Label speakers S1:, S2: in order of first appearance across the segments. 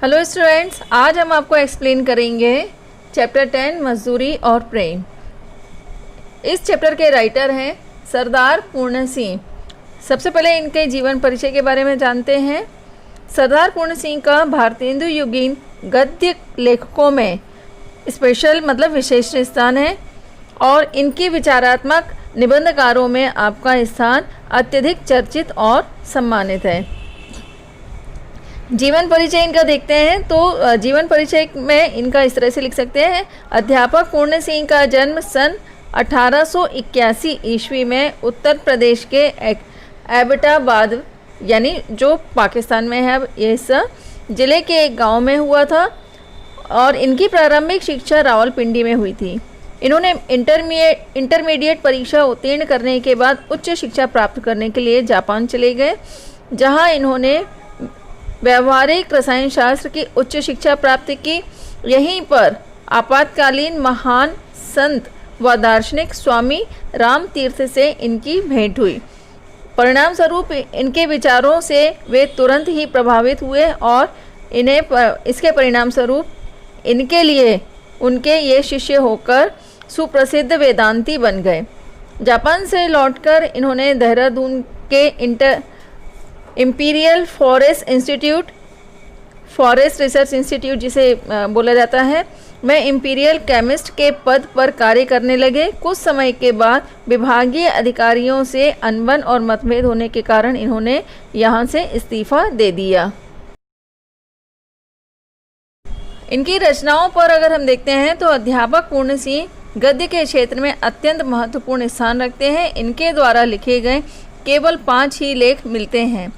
S1: Hello students, आज हम आपको एक्सप्लेन करेंगे चैप्टर 10 मजदूरी और प्रेम। इस चैप्टर के राइटर हैं सरदार पूर्ण सिंह। सबसे पहले इनके जीवन परिचय के बारे में जानते हैं। सरदार पूर्ण सिंह का भारतेंदु युगीन गद्य लेखकों में स्पेशल विशेष स्थान है और इनकी विचारात्मक निबंधकारों में आपका स्थान अत्यधिक चर्चित और सम्मानित है। जीवन परिचय इनका देखते हैं तो जीवन परिचय में इनका इस तरह से लिख सकते हैं। अध्यापक पूर्ण सिंह का जन्म सन 1881 ईस्वी में उत्तर प्रदेश के एबटाबाद यानी जो पाकिस्तान में है अब इस ज़िले के एक गांव में हुआ था और इनकी प्रारंभिक शिक्षा रावलपिंडी में हुई थी। इन्होंने इंटरमीडिएट परीक्षा उत्तीर्ण करने के बाद उच्च शिक्षा प्राप्त करने के लिए जापान चले गए, जहां इन्होंने व्यावहारिक रसायन शास्त्र की उच्च शिक्षा प्राप्त की। यहीं पर आपातकालीन महान संत व दार्शनिक स्वामी राम तीर्थ से इनकी भेंट हुई। परिणाम स्वरूप इनके विचारों से वे तुरंत ही प्रभावित हुए और इसके परिणाम स्वरूप इनके लिए उनके ये शिष्य होकर सुप्रसिद्ध वेदांती बन गए। जापान से लौटकर इन्होंने देहरादून के इंपीरियल फॉरेस्ट रिसर्च इंस्टीट्यूट जिसे बोला जाता है में इंपीरियल केमिस्ट के पद पर कार्य करने लगे। कुछ समय के बाद विभागीय अधिकारियों से अनबन और मतभेद होने के कारण इन्होंने यहाँ से इस्तीफा दे दिया। इनकी रचनाओं पर अगर हम देखते हैं तो अध्यापक पूर्ण सिंह गद्य के क्षेत्र में अत्यंत महत्वपूर्ण स्थान रखते हैं। इनके द्वारा लिखे गए केवल 5 ही लेख मिलते हैं।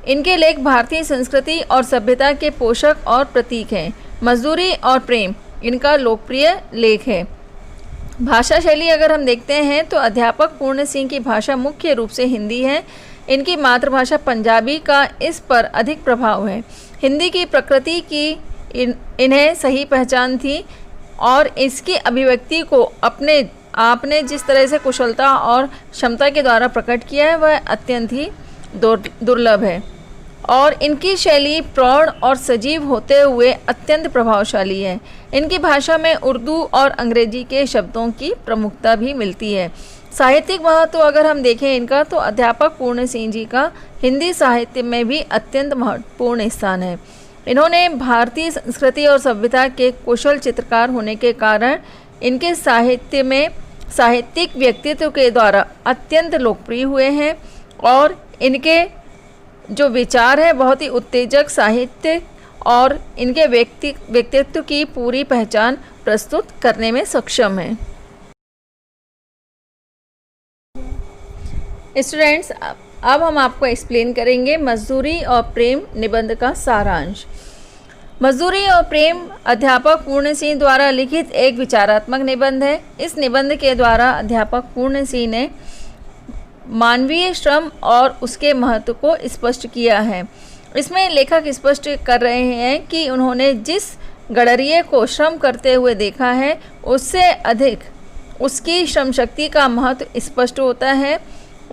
S1: इनके लेख भारतीय संस्कृति और सभ्यता के पोषक और प्रतीक हैं। मजदूरी और प्रेम इनका लोकप्रिय लेख है। भाषा शैली अगर हम देखते हैं तो अध्यापक पूर्ण सिंह की भाषा मुख्य रूप से हिंदी है। इनकी मातृभाषा पंजाबी का इस पर अधिक प्रभाव है। हिंदी की प्रकृति की इन्हें सही पहचान थी और इसकी अभिव्यक्ति को आपने जिस तरह से कुशलता और क्षमता के द्वारा प्रकट किया है वह अत्यंत ही दुर्लभ है और इनकी शैली प्रौढ़ और सजीव होते हुए अत्यंत प्रभावशाली है। इनकी भाषा में उर्दू और अंग्रेजी के शब्दों की प्रमुखता भी मिलती है। साहित्यिक महत्व अगर हम देखें इनका तो अध्यापक पूर्ण सिंह जी का हिंदी साहित्य में भी अत्यंत महत्वपूर्ण स्थान है। इन्होंने भारतीय संस्कृति और सभ्यता के कुशल चित्रकार होने के कारण इनके साहित्य में साहित्यिक व्यक्तित्व के द्वारा अत्यंत लोकप्रिय हुए हैं और इनके जो विचार है बहुत ही उत्तेजक साहित्य और इनके व्यक्तित्व की पूरी पहचान प्रस्तुत करने में सक्षम है। स्टूडेंट्स, अब हम आपको एक्सप्लेन करेंगे मजदूरी और प्रेम निबंध का सारांश। मजदूरी और प्रेम अध्यापक पूर्ण सिंह द्वारा लिखित एक विचारात्मक निबंध है। इस निबंध के द्वारा अध्यापक पूर्ण सिंह ने मानवीय श्रम और उसके महत्व को स्पष्ट किया है। इसमें लेखक स्पष्ट कर रहे हैं कि उन्होंने जिस गडरिये को श्रम करते हुए देखा है उससे अधिक उसकी श्रम शक्ति का महत्व स्पष्ट होता है।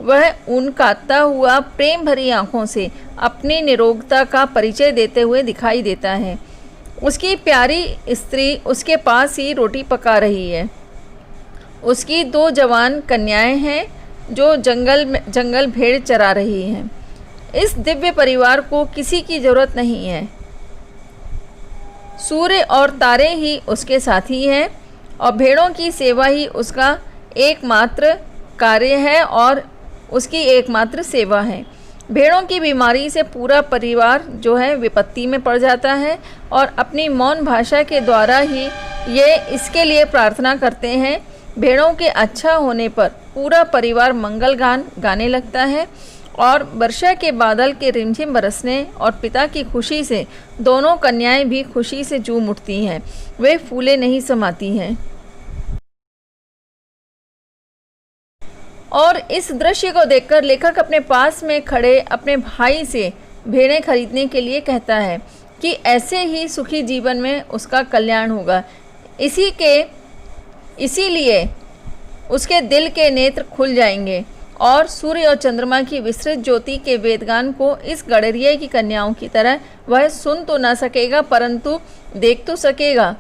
S1: वह उनकाता हुआ प्रेम भरी आँखों से अपनी निरोगता का परिचय देते हुए दिखाई देता है। उसकी प्यारी स्त्री उसके पास ही रोटी पका रही है। उसकी 2 जवान कन्याएं हैं जो जंगल भेड़ चरा रही हैं। इस दिव्य परिवार को किसी की ज़रूरत नहीं है। सूर्य और तारे ही उसके साथी हैं और भेड़ों की सेवा ही उसका एकमात्र कार्य है और उसकी एकमात्र सेवा है। भेड़ों की बीमारी से पूरा परिवार जो है विपत्ति में पड़ जाता है और अपनी मौन भाषा के द्वारा ही ये इसके लिए प्रार्थना करते हैं। भेड़ों के अच्छा होने पर पूरा परिवार मंगल गान गाने लगता है और वर्षा के बादल के रिमझिम बरसने और पिता की खुशी से दोनों कन्याएं भी खुशी से झूम उठती हैं। वे फूले नहीं समाती हैं। और इस दृश्य को देखकर लेखक अपने पास में खड़े अपने भाई से भेड़ें खरीदने के लिए कहता है कि ऐसे ही सुखी जीवन में उसका कल्याण होगा। इसीलिए उसके दिल के नेत्र खुल जाएंगे और सूर्य और चंद्रमा की विस्तृत ज्योति के वेदगान को इस गडरिये की कन्याओं की तरह वह सुन तो न सकेगा परंतु देख तो सकेगा।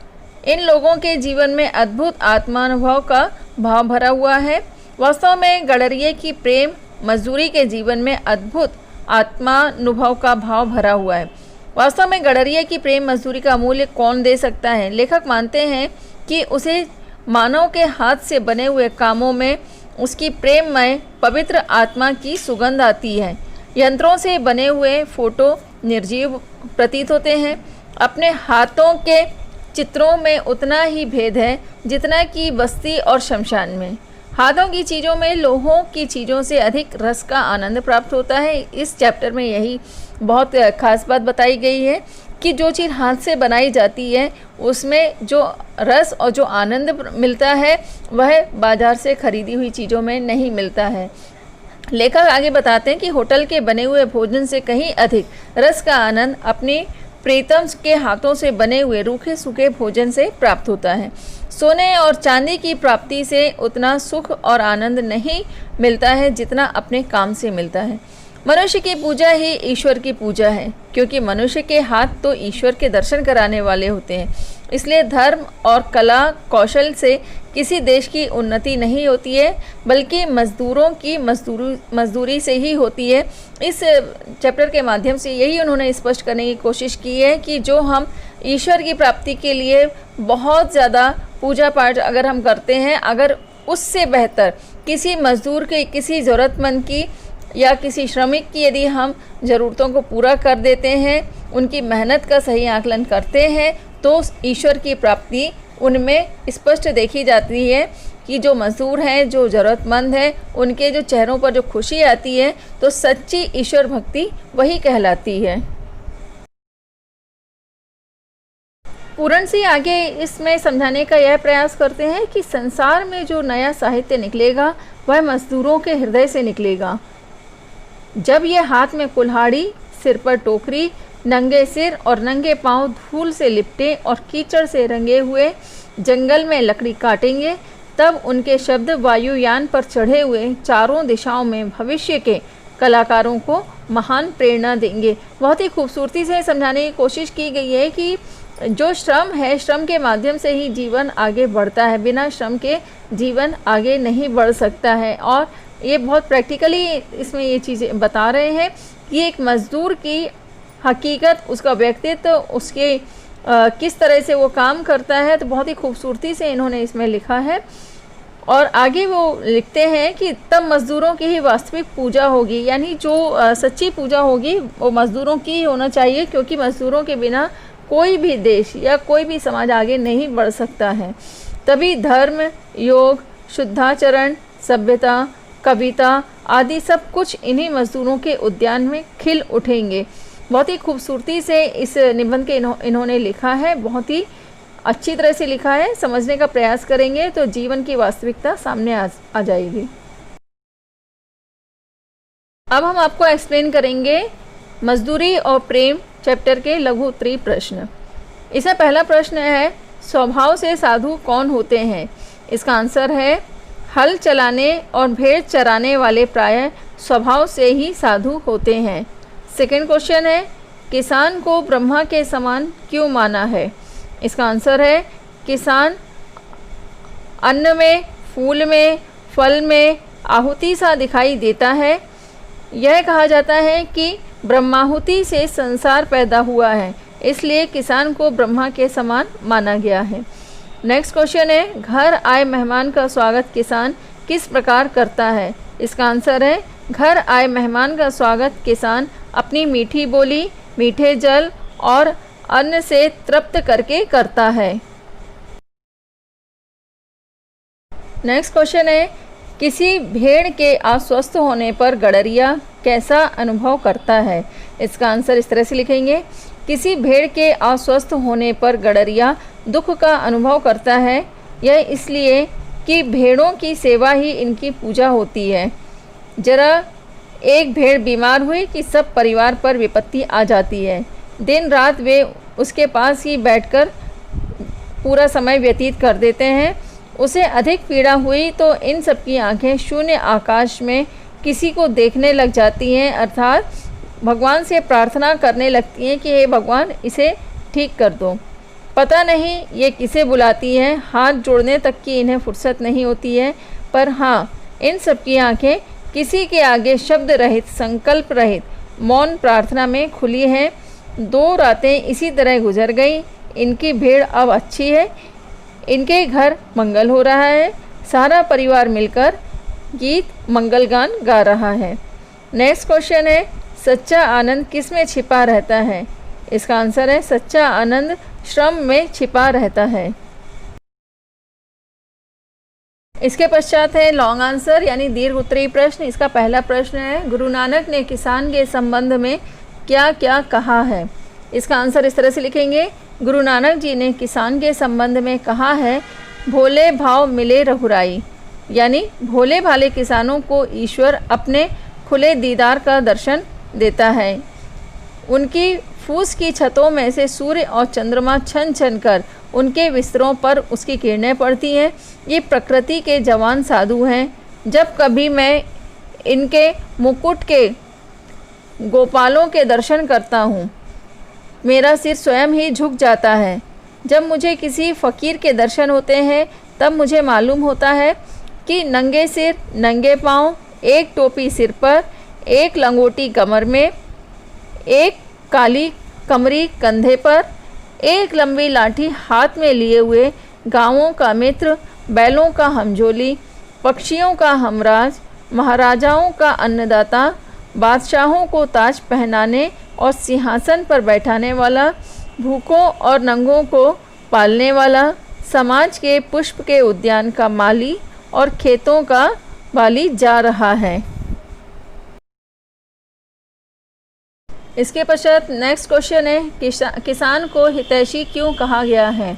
S1: इन लोगों के जीवन में अद्भुत आत्मानुभव का भाव भरा हुआ है। वास्तव में गडरिये की प्रेम मजदूरी के जीवन में अद्भुत आत्मानुभव का भाव भरा हुआ है। वास्तव में गडरिये की प्रेम मजदूरी का मूल्य कौन दे सकता है। लेखक मानते हैं कि उसे मानव के हाथ से बने हुए कामों में उसकी प्रेममय पवित्र आत्मा की सुगंध आती है। यंत्रों से बने हुए फोटो निर्जीव प्रतीत होते हैं। अपने हाथों के चित्रों में उतना ही भेद है जितना कि बस्ती और शमशान में। हाथों की चीज़ों में लोहों की चीज़ों से अधिक रस का आनंद प्राप्त होता है। इस चैप्टर में यही बहुत खास बात बताई गई है कि जो चीज़ हाथ से बनाई जाती है उसमें जो रस और जो आनंद मिलता है वह बाज़ार से खरीदी हुई चीज़ों में नहीं मिलता है। लेखक आगे बताते हैं कि होटल के बने हुए भोजन से कहीं अधिक रस का आनंद अपने प्रीतम के हाथों से बने हुए रूखे सूखे भोजन से प्राप्त होता है। सोने और चांदी की प्राप्ति से उतना सुख और आनंद नहीं मिलता है जितना अपने काम से मिलता है। मनुष्य की पूजा ही ईश्वर की पूजा है, क्योंकि मनुष्य के हाथ तो ईश्वर के दर्शन कराने वाले होते हैं। इसलिए धर्म और कला कौशल से किसी देश की उन्नति नहीं होती है, बल्कि मजदूरों की मजदूरी से ही होती है। इस चैप्टर के माध्यम से यही उन्होंने स्पष्ट करने की कोशिश की है कि जो हम ईश्वर की प्राप्ति के लिए बहुत ज़्यादा पूजा पाठ अगर हम करते हैं, अगर उससे बेहतर किसी मजदूर के, किसी ज़रूरतमंद की या किसी श्रमिक की यदि हम ज़रूरतों को पूरा कर देते हैं, उनकी मेहनत का सही आकलन करते हैं, तो ईश्वर की प्राप्ति उनमें स्पष्ट देखी जाती है कि जो मजदूर हैं, जो ज़रूरतमंद हैं, उनके जो चेहरों पर जो खुशी आती है, तो सच्ची ईश्वर भक्ति वही कहलाती है। पूरण सिंह आगे इसमें समझाने का यह प्रयास करते हैं कि संसार में जो नया साहित्य निकलेगा वह मजदूरों के हृदय से निकलेगा। जब ये हाथ में कुल्हाड़ी, सिर पर टोकरी, नंगे सिर और नंगे पांव धूल से लिपटे और कीचड़ से रंगे हुए जंगल में लकड़ी काटेंगे, तब उनके शब्द वायुयान पर चढ़े हुए चारों दिशाओं में भविष्य के कलाकारों को महान प्रेरणा देंगे। बहुत ही खूबसूरती से समझाने की कोशिश की गई है कि जो श्रम है, श्रम के माध्यम से ही जीवन आगे बढ़ता है, बिना श्रम के जीवन आगे नहीं बढ़ सकता है। और ये बहुत प्रैक्टिकली इसमें ये चीज़ें बता रहे हैं कि एक मज़दूर की हकीकत, उसका व्यक्तित्व, उसके किस तरह से वो काम करता है, तो बहुत ही खूबसूरती से इन्होंने इसमें लिखा है। और आगे वो लिखते हैं कि तब मज़दूरों की ही वास्तविक पूजा होगी, यानी जो सच्ची पूजा होगी वो मज़दूरों की ही होना चाहिए, क्योंकि मज़दूरों के बिना कोई भी देश या कोई भी समाज आगे नहीं बढ़ सकता है। तभी धर्म, योग, शुद्धाचरण, सभ्यता, कविता आदि सब कुछ इन्हीं मजदूरों के उद्यान में खिल उठेंगे। बहुत ही खूबसूरती से इस निबंध के इन्होंने लिखा है, बहुत ही अच्छी तरह से लिखा है। समझने का प्रयास करेंगे तो जीवन की वास्तविकता सामने आ जाएगी। अब हम आपको एक्सप्लेन करेंगे मजदूरी और प्रेम चैप्टर के लघु उत्तरीय प्रश्न। इसमें पहला प्रश्न है, स्वभाव से साधु कौन होते हैं? इसका आंसर है, हल चलाने और भेड़ चराने वाले प्रायः स्वभाव से ही साधु होते हैं। सेकंड क्वेश्चन है, किसान को ब्रह्मा के समान क्यों माना है? इसका आंसर है, किसान अन्न में, फूल में, फल में आहुति सा दिखाई देता है। यह कहा जाता है कि ब्रह्माहुति से संसार पैदा हुआ है, इसलिए किसान को ब्रह्मा के समान माना गया है। नेक्स्ट क्वेश्चन है, घर आए मेहमान का स्वागत किसान किस प्रकार करता है? इसका आंसर है, घर आए मेहमान का स्वागत किसान अपनी मीठी बोली, मीठे जल और अन्न से तृप्त करके करता है। नेक्स्ट क्वेश्चन है, किसी भेड़ के अस्वस्थ होने पर गडरिया कैसा अनुभव करता है? इसका आंसर इस तरह से लिखेंगे, किसी भेड़ के अस्वस्थ होने पर गडरिया दुख का अनुभव करता है। यह इसलिए कि भेड़ों की सेवा ही इनकी पूजा होती है। जरा एक भेड़ बीमार हुई कि सब परिवार पर विपत्ति आ जाती है। दिन रात वे उसके पास ही बैठकर पूरा समय व्यतीत कर देते हैं। उसे अधिक पीड़ा हुई तो इन सब की आंखें शून्य आकाश में किसी को देखने लग जाती हैं, अर्थात भगवान से प्रार्थना करने लगती हैं कि हे भगवान इसे ठीक कर दो। पता नहीं ये किसे बुलाती हैं, हाथ जोड़ने तक की इन्हें फुर्सत नहीं होती है, पर हाँ, इन सब की आँखें किसी के आगे शब्द रहित, संकल्प रहित मौन प्रार्थना में खुली हैं। 2 रातें इसी तरह गुजर गई। इनकी भीड़ अब अच्छी है, इनके घर मंगल हो रहा है, सारा परिवार मिलकर गीत मंगल गान गा रहा है। नेक्स्ट क्वेश्चन है, सच्चा आनंद किस में छिपा रहता है? इसका आंसर है सच्चा आनंद श्रम में छिपा रहता है। इसके पश्चात है लॉन्ग आंसर यानी दीर्घ उत्तरीय प्रश्न। इसका पहला प्रश्न है, गुरु नानक ने किसान के संबंध में क्या क्या कहा है? इसका आंसर इस तरह से लिखेंगे, गुरु नानक जी ने किसान के संबंध में कहा है, भोले भाव मिले रघुराई, यानी भोले भाले किसानों को ईश्वर अपने खुले दीदार का दर्शन देता है। उनकी फूस की छतों में से सूर्य और चंद्रमा छन छन कर उनके बिस्तरों पर उसकी किरणें पड़ती हैं। ये प्रकृति के जवान साधु हैं। जब कभी मैं इनके मुकुट के गोपालों के दर्शन करता हूँ, मेरा सिर स्वयं ही झुक जाता है। जब मुझे किसी फ़कीर के दर्शन होते हैं, तब मुझे मालूम होता है कि नंगे सिर, नंगे पाँव, एक टोपी सिर पर, एक लंगोटी कमर में, एक काली कमरी कंधे पर, एक लंबी लाठी हाथ में लिए हुए, गाँवों का मित्र, बैलों का हमजोली, पक्षियों का हमराज, महाराजाओं का अन्नदाता, बादशाहों को ताज पहनाने और सिंहासन पर बैठाने वाला, भूखों और नंगों को पालने वाला, समाज के पुष्प के उद्यान का माली और खेतों का वाली जा रहा है। इसके पश्चात नेक्स्ट क्वेश्चन है, किसान को हितैषी क्यों कहा गया है?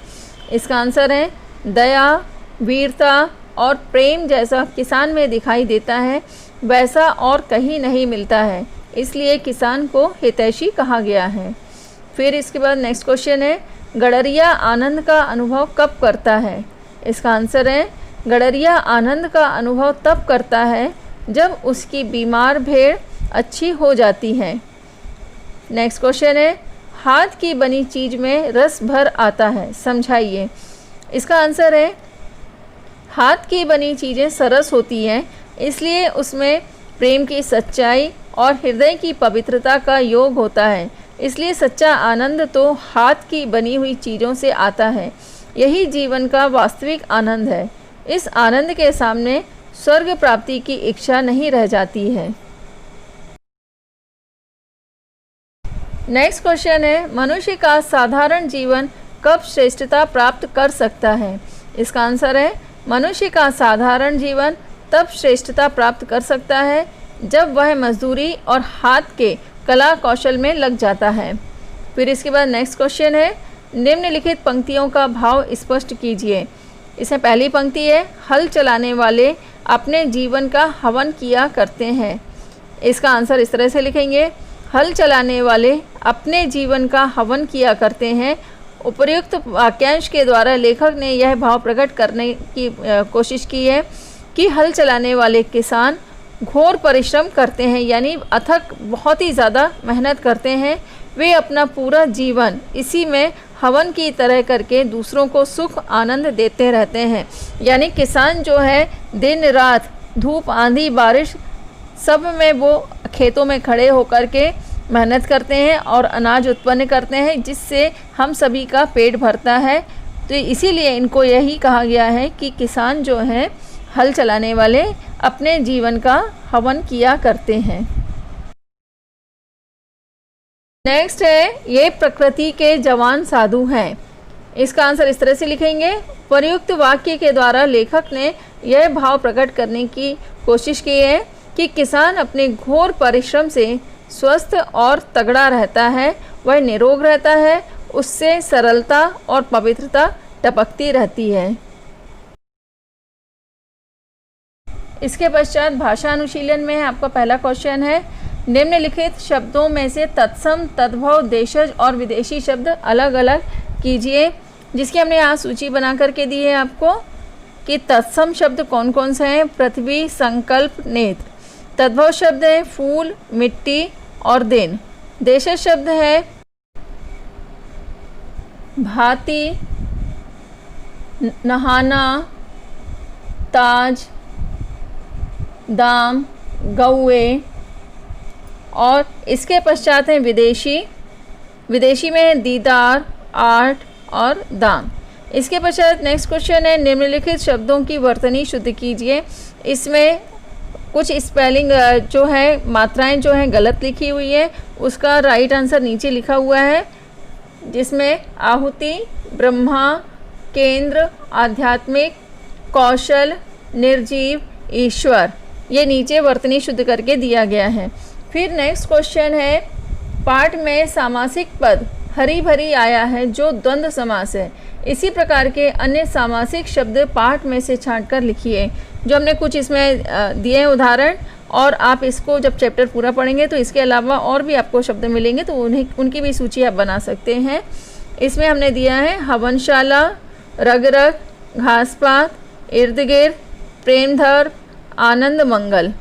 S1: इसका आंसर है दया, वीरता और प्रेम जैसा किसान में दिखाई देता है, वैसा और कहीं नहीं मिलता है, इसलिए किसान को हितैषी कहा गया है। फिर इसके बाद नेक्स्ट क्वेश्चन है, गडरिया आनंद का अनुभव कब करता है? इसका आंसर है गडरिया आनंद का अनुभव तब करता है जब उसकी बीमार भेड़ अच्छी हो जाती है। नेक्स्ट क्वेश्चन है, हाथ की बनी चीज़ में रस भर आता है, समझाइए। इसका आंसर है हाथ की बनी चीज़ें सरस होती हैं, इसलिए उसमें प्रेम की सच्चाई और हृदय की पवित्रता का योग होता है, इसलिए सच्चा आनंद तो हाथ की बनी हुई चीज़ों से आता है। यही जीवन का वास्तविक आनंद है। इस आनंद के सामने स्वर्ग प्राप्ति की इच्छा नहीं रह जाती है। नेक्स्ट क्वेश्चन है, मनुष्य का साधारण जीवन कब श्रेष्ठता प्राप्त कर सकता है? इसका आंसर है मनुष्य का साधारण जीवन तब श्रेष्ठता प्राप्त कर सकता है जब वह मजदूरी और हाथ के कला कौशल में लग जाता है। फिर इसके बाद नेक्स्ट क्वेश्चन है, निम्नलिखित पंक्तियों का भाव स्पष्ट कीजिए। इसमें पहली पंक्ति है, हल चलाने वाले अपने जीवन का हवन किया करते हैं। इसका आंसर इस तरह से लिखेंगे, हल चलाने वाले अपने जीवन का हवन किया करते हैं। उपर्युक्त वाक्यांश के द्वारा लेखक ने यह भाव प्रकट करने की कोशिश की है कि हल चलाने वाले किसान घोर परिश्रम करते हैं, यानी अथक बहुत ही ज़्यादा मेहनत करते हैं। वे अपना पूरा जीवन इसी में हवन की तरह करके दूसरों को सुख आनंद देते रहते हैं। यानी किसान जो है दिन रात धूप आंधी बारिश सब में वो खेतों में खड़े होकर के मेहनत करते हैं और अनाज उत्पन्न करते हैं, जिससे हम सभी का पेट भरता है। तो इसीलिए इनको यही कहा गया है कि किसान जो हैं हल चलाने वाले अपने जीवन का हवन किया करते हैं। नेक्स्ट है, ये प्रकृति के जवान साधु हैं। इसका आंसर इस तरह से लिखेंगे, प्रयुक्त वाक्य के द्वारा लेखक ने यह भाव प्रकट करने की कोशिश की है कि किसान अपने घोर परिश्रम से स्वस्थ और तगड़ा रहता है, वह निरोग रहता है, उससे सरलता और पवित्रता टपकती रहती है। इसके पश्चात भाषा अनुशीलन में आपका पहला क्वेश्चन है, निम्नलिखित शब्दों में से तत्सम, तद्भव, देशज और विदेशी शब्द अलग अलग कीजिए। जिसकी हमने यहाँ सूची बना करके दी है आपको कि तत्सम शब्द कौन कौन से हैं। पृथ्वी, संकल्प, नेत्र। तद्भव शब्द है फूल, मिट्टी और दिन। देशज शब्द है भांति, नहाना, ताज, दाम, गौए। और इसके पश्चात हैं विदेशी। विदेशी में है दीदार, आर्ट और दाम। इसके पश्चात नेक्स्ट क्वेश्चन है निम्नलिखित शब्दों की वर्तनी शुद्ध कीजिए। इसमें कुछ स्पेलिंग जो है, मात्राएं जो हैं गलत लिखी हुई है, उसका राइट आंसर नीचे लिखा हुआ है, जिसमें आहुति, ब्रह्मा, केंद्र, आध्यात्मिक, कौशल, निर्जीव, ईश्वर, ये नीचे वर्तनी शुद्ध करके दिया गया है। फिर नेक्स्ट क्वेश्चन है पाठ में सामासिक पद हरी भरी आया है जो द्वंद्व समास है। इसी प्रकार के अन्य सामासिक शब्द पाठ में से छांटकर लिखिए। जो हमने कुछ इसमें दिए हैं उदाहरण, और आप इसको जब चैप्टर पूरा पढ़ेंगे तो इसके अलावा और भी आपको शब्द मिलेंगे, तो उनकी भी सूची आप बना सकते हैं। इसमें हमने दिया है हवनशाला, रग रग, घासपात, इर्द गिर्द, प्रेम धर्म, आनंद मंगल।